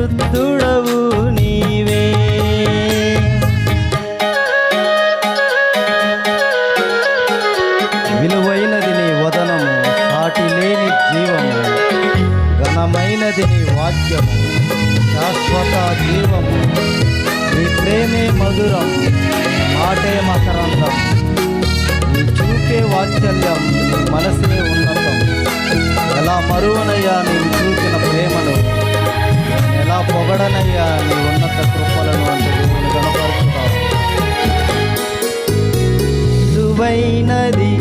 పరిశుద్ధుడవు నీవే. విలువైనది నీ వదనము, సాటి లేని జీవము, ఘనమైనది నీ వాక్యము, శాశ్వత జీవము. నీ ప్రేమే మధురం, మాటే మకరందం. నీ చూపే వాత్సల్యం, నీ మనసే ఉన్నతం. ఎలా మరువనయ్యా నీవు చూపిన ప్రేమను, ఎలా పొగడనయ్యా నీ ఉన్నత కృపలను అంటే దేవుని కనపరుచుతావు. విలువైనది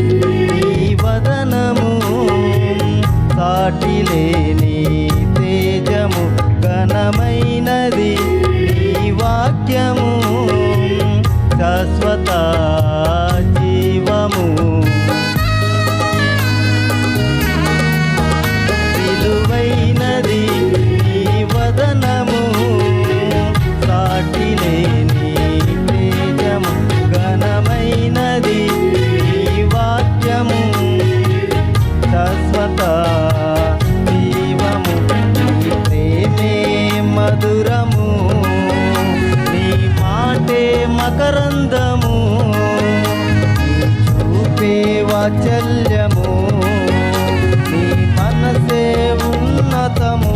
నీ వదనము, సాటి లేని తేజము, ఘనమైనది నీ వాక్యము, శాశ్వత జీవము. విలువైనది నీ వదనము, సాటి లేని తేజము, ఘనమైనది నీ వాక్యము, శాశ్వత జీవము. నీ ప్రేమే మధురము, నీ మాటే మకరందము, నీ చూపే వాత్సల్యము, నీ మనసే ఉన్నతము.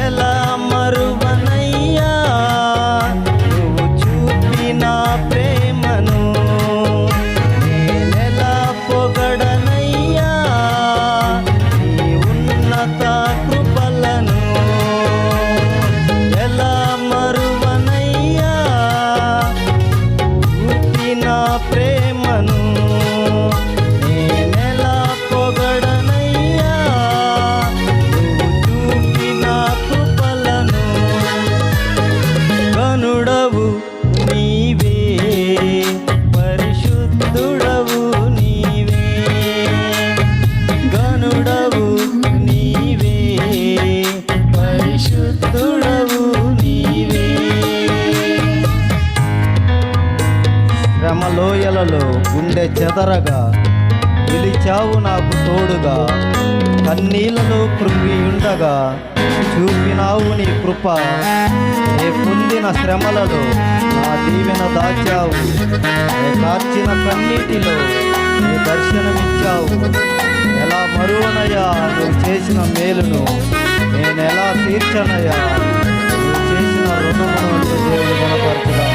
ఎలా మరువనయ్యా నువ్వు చూపిన ప్రేమను, నేనెలా పొగడనయ్యా నీ ఉన్నత కృపలను. ఎలా మరువనయ్యా చూపిన ప్రేమను, నేనెలా పొగడనయ్యా నువ్వు చూపిన కృపలను. గనుడవు నీవే, పరిశుద్ధుడవు నీవే. గనుడవు నీవే, పరిశుద్ధుడవు నీవే. శ్రమలోయలలో గుండె చెదరగా పిలిచావు నాకు తోడుగా. కన్నీళ్లలో కృంగి ఉండగా చూపినావు నీ కృప. నే పొందిన శ్రమలలో నా దీవెన దాచావు. నే కార్చిన కన్నీటిలో నీ దర్శనమిచ్చావు. ఎలా మరువనయ్యా నువ్వు చేసిన మేలును, నేనెలా తీర్చనయ్యా నువ్వు చేసిన రుణమును అంటే దేవుడు గుణపరచుదా.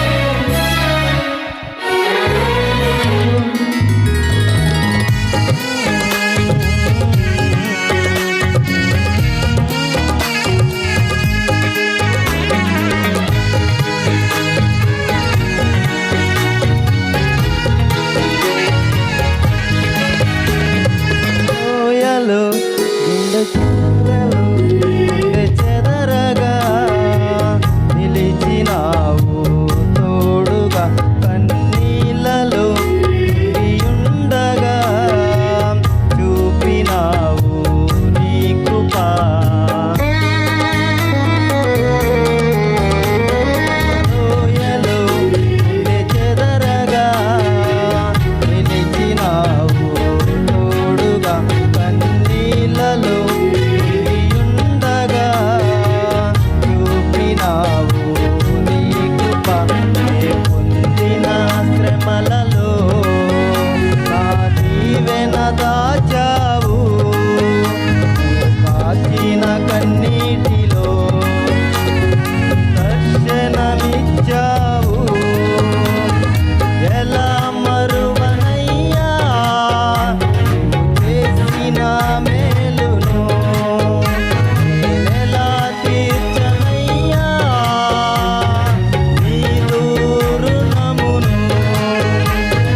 గుండె చెదరగా నిలిచినావు తోడుగా. కన్నీళ్ళలో ఉండగా చూపినావు నీ కృప. లోయలో గుండె చెదరగా నిలిచినావు తోడుగా. కన్నీళ్ళలో ఉండగా చూపినావు నీ కృప. నే పొందిన శ్రమలలో నా దీవెన దాచావు. నే కాచిన కన్నీటిలో దర్శనమిచ్చావు. ఎలా మరువనయ్యా నువ్వు చేసిన మేలును, నేనెలా తీర్చనయ్యా నీ రుణమును.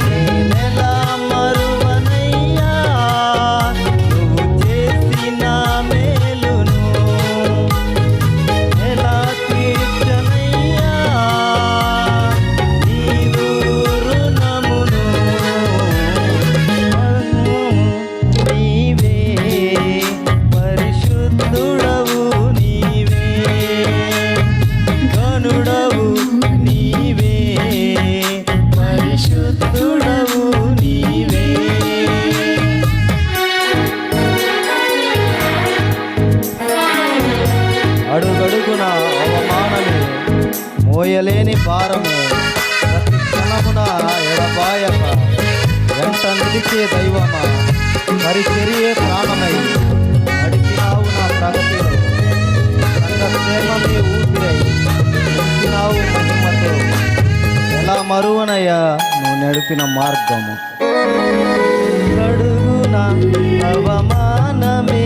నేనెలా మరువనయ్యా నువ్వు చేసిన మేలును. అడుగడుగున అవమానమే, మోయలేని భారమే, ప్రతి క్షణమున ఎడబాయక వెంట నిలిచే దైవమా, పరిచర్యే ప్రాణమై నడిపినావు నా ప్రగతిలో, సంఘక్షేమమే ఊపిరై నింపినావు మహిమతో. ఎలా మరువనయ్యా నువ్వు నడిపిన మార్గము. అడుగున అవమానమే,